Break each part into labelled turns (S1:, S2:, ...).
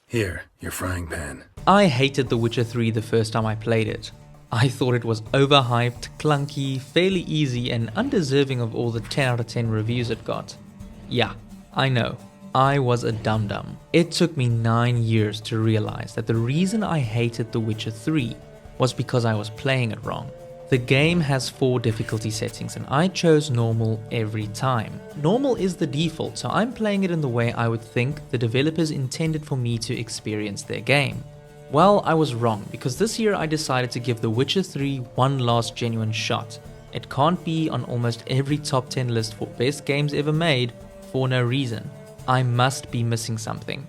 S1: Here, your frying pan.
S2: I hated The Witcher 3 the first time I played it. I thought it was overhyped, clunky, fairly easy, and undeserving of all the 10 out of 10 reviews it got. Yeah, I know. I was a dum-dum. It took me 9 years to realize that the reason I hated The Witcher 3 was because I was playing it wrong. The game has 4 difficulty settings and I chose normal every time. Normal is the default, so I'm playing it in the way I would think the developers intended for me to experience their game. Well, I was wrong, because this year I decided to give The Witcher 3 one last genuine shot. It can't be on almost every top 10 list for best games ever made for no reason. I must be missing something.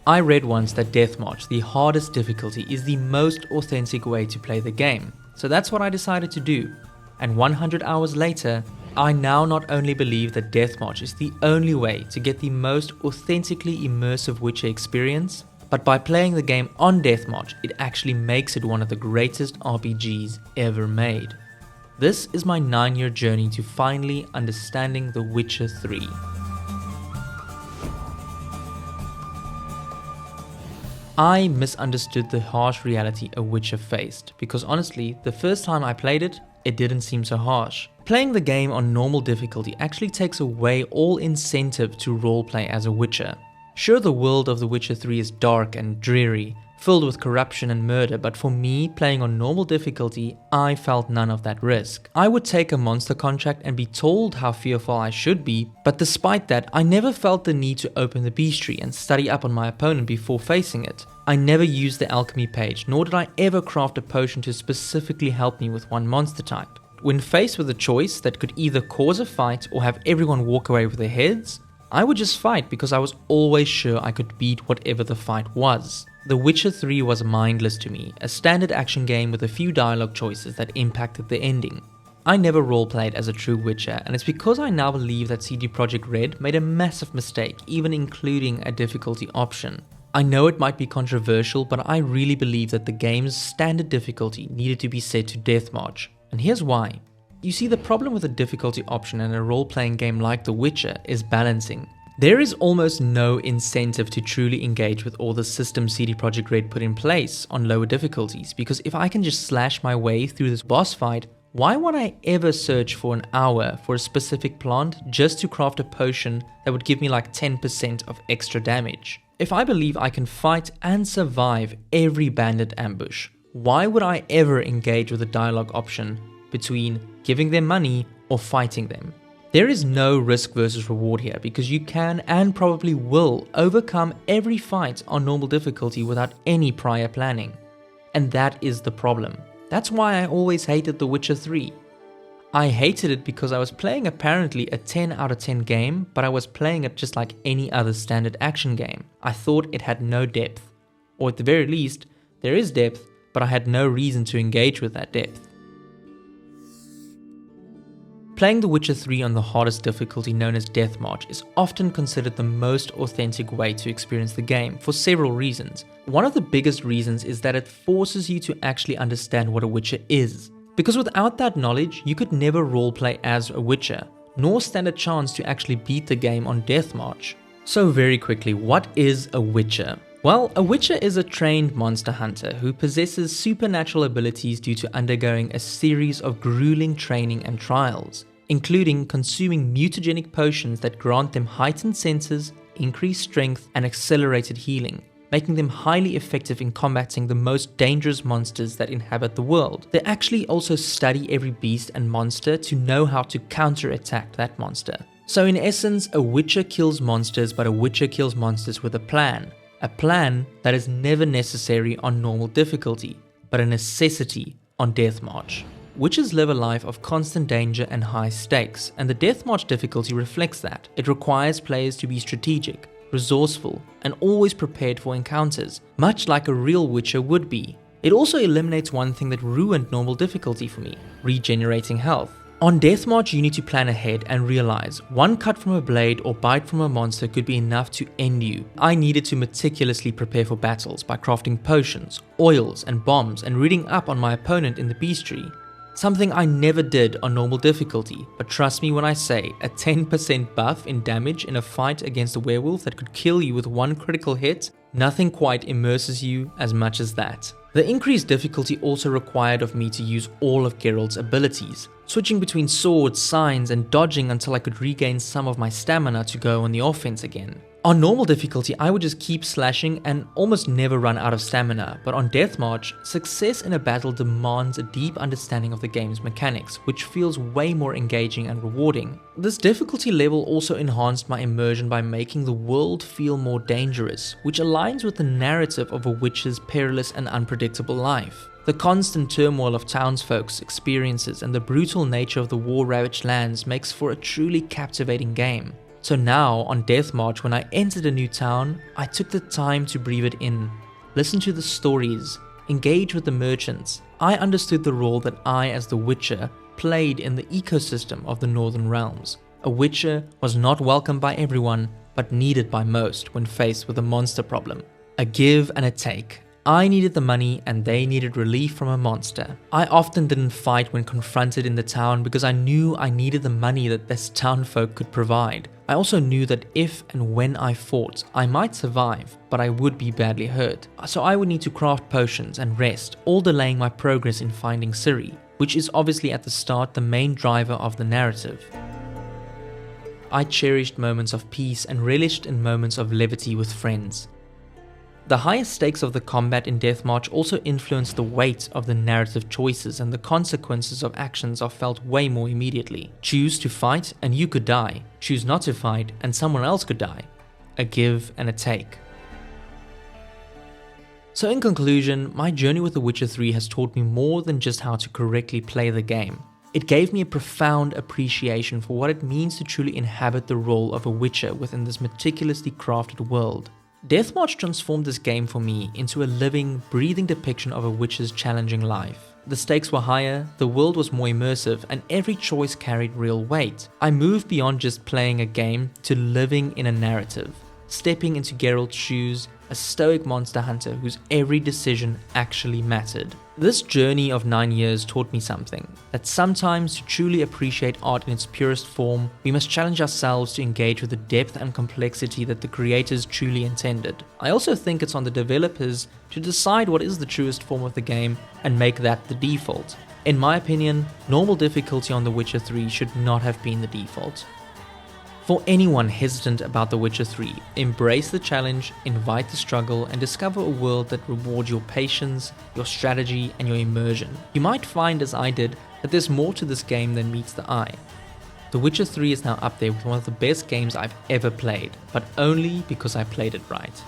S2: I read once that Deathmatch, the hardest difficulty, is the most authentic way to play the game. So that's what I decided to do, and 100 hours later, I now not only believe that Deathmatch is the only way to get the most authentically immersive Witcher experience, but by playing the game on Deathmatch, it actually makes it one of the greatest RPGs ever made. This is my 9-year journey to finally understanding The Witcher 3. I misunderstood the harsh reality a Witcher faced, because honestly, the first time I played it, it didn't seem so harsh. Playing the game on normal difficulty actually takes away all incentive to roleplay as a Witcher. Sure, the world of The Witcher 3 is dark and dreary, filled with corruption and murder, but for me, playing on normal difficulty, I felt none of that risk. I would take a monster contract and be told how fearful I should be, but despite that, I never felt the need to open the bestiary and study up on my opponent before facing it. I never used the alchemy page, nor did I ever craft a potion to specifically help me with one monster type. When faced with a choice that could either cause a fight or have everyone walk away with their heads, I would just fight because I was always sure I could beat whatever the fight was. The Witcher 3 was mindless to me, a standard action game with a few dialogue choices that impacted the ending. I never roleplayed as a true Witcher, and it's because I now believe that CD Projekt Red made a massive mistake, even including a difficulty option. I know it might be controversial, but I really believe that the game's standard difficulty needed to be set to Deathmatch, and here's why. You see, the problem with a difficulty option in a role-playing game like The Witcher is balancing. There is almost no incentive to truly engage with all the systems CD Projekt Red put in place on lower difficulties, because if I can just slash my way through this boss fight, why would I ever search for an hour for a specific plant just to craft a potion that would give me like 10% of extra damage? If I believe I can fight and survive every bandit ambush, why would I ever engage with a dialogue option between giving them money or fighting them? There is no risk versus reward here, because you can and probably will overcome every fight on normal difficulty without any prior planning. And that is the problem. That's why I always hated The Witcher 3. I hated it because I was playing apparently a 10 out of 10 game, but I was playing it just like any other standard action game. I thought it had no depth. Or at the very least, there is depth, but I had no reason to engage with that depth. Playing The Witcher 3 on the hardest difficulty known as Deathmatch is often considered the most authentic way to experience the game for several reasons. One of the biggest reasons is that it forces you to actually understand what a Witcher is. Because without that knowledge, you could never roleplay as a Witcher, nor stand a chance to actually beat the game on Deathmatch. So very quickly, what is a Witcher? Well, a Witcher is a trained monster hunter who possesses supernatural abilities due to undergoing a series of grueling training and trials, including consuming mutagenic potions that grant them heightened senses, increased strength, and accelerated healing, making them highly effective in combating the most dangerous monsters that inhabit the world. They actually also study every beast and monster to know how to counterattack that monster. So in essence, a Witcher kills monsters, but a Witcher kills monsters with a plan. A plan that is never necessary on normal difficulty, but a necessity on Deathmatch. Witchers live a life of constant danger and high stakes, and the Deathmatch difficulty reflects that. It requires players to be strategic, resourceful, and always prepared for encounters, much like a real Witcher would be. It also eliminates one thing that ruined normal difficulty for me: regenerating health. On Deathmatch, you need to plan ahead and realize one cut from a blade or bite from a monster could be enough to end you. I needed to meticulously prepare for battles by crafting potions, oils, and bombs, and reading up on my opponent in the bestiary. Something I never did on normal difficulty, but trust me when I say a 10% buff in damage in a fight against a werewolf that could kill you with one critical hit Nothing quite immerses you as much as that. The increased difficulty also required of me to use all of Geralt's abilities, switching between swords, signs, and dodging until I could regain some of my stamina to go on the offense again. On normal difficulty, I would just keep slashing and almost never run out of stamina, but on Death March, success in a battle demands a deep understanding of the game's mechanics, which feels way more engaging and rewarding. This difficulty level also enhanced my immersion by making the world feel more dangerous, which aligns with the narrative of a witcher's perilous and unpredictable life. The constant turmoil of townsfolk's experiences and the brutal nature of the war-ravaged lands makes for a truly captivating game. So now, on Death March, when I entered a new town, I took the time to breathe it in, listen to the stories, engage with the merchants. I understood the role that I, as the Witcher, played in the ecosystem of the Northern Realms. A Witcher was not welcomed by everyone, but needed by most when faced with a monster problem. A give and a take. I needed the money and they needed relief from a monster. I often didn't fight when confronted in the town because I knew I needed the money that this townfolk could provide. I also knew that if and when I fought, I might survive, but I would be badly hurt. So I would need to craft potions and rest, all delaying my progress in finding Ciri, which is obviously at the start the main driver of the narrative. I cherished moments of peace and relished in moments of levity with friends. The highest stakes of the combat in Death March also influenced the weight of the narrative choices, and the consequences of actions are felt way more immediately. Choose to fight and you could die. Choose not to fight and someone else could die. A give and a take. So in conclusion, my journey with The Witcher 3 has taught me more than just how to correctly play the game. It gave me a profound appreciation for what it means to truly inhabit the role of a Witcher within this meticulously crafted world. Death March transformed this game for me into a living, breathing depiction of a Witcher's challenging life. The stakes were higher, the world was more immersive, and every choice carried real weight. I moved beyond just playing a game to living in a narrative, stepping into Geralt's shoes, a stoic monster hunter whose every decision actually mattered. This journey of 9 years taught me something, that sometimes to truly appreciate art in its purest form, we must challenge ourselves to engage with the depth and complexity that the creators truly intended. I also think it's on the developers to decide what is the truest form of the game and make that the default. In my opinion, normal difficulty on The Witcher 3 should not have been the default. For anyone hesitant about The Witcher 3, embrace the challenge, invite the struggle, and discover a world that rewards your patience, your strategy, and your immersion. You might find, as I did, that there's more to this game than meets the eye. The Witcher 3 is now up there with one of the best games I've ever played, but only because I played it right.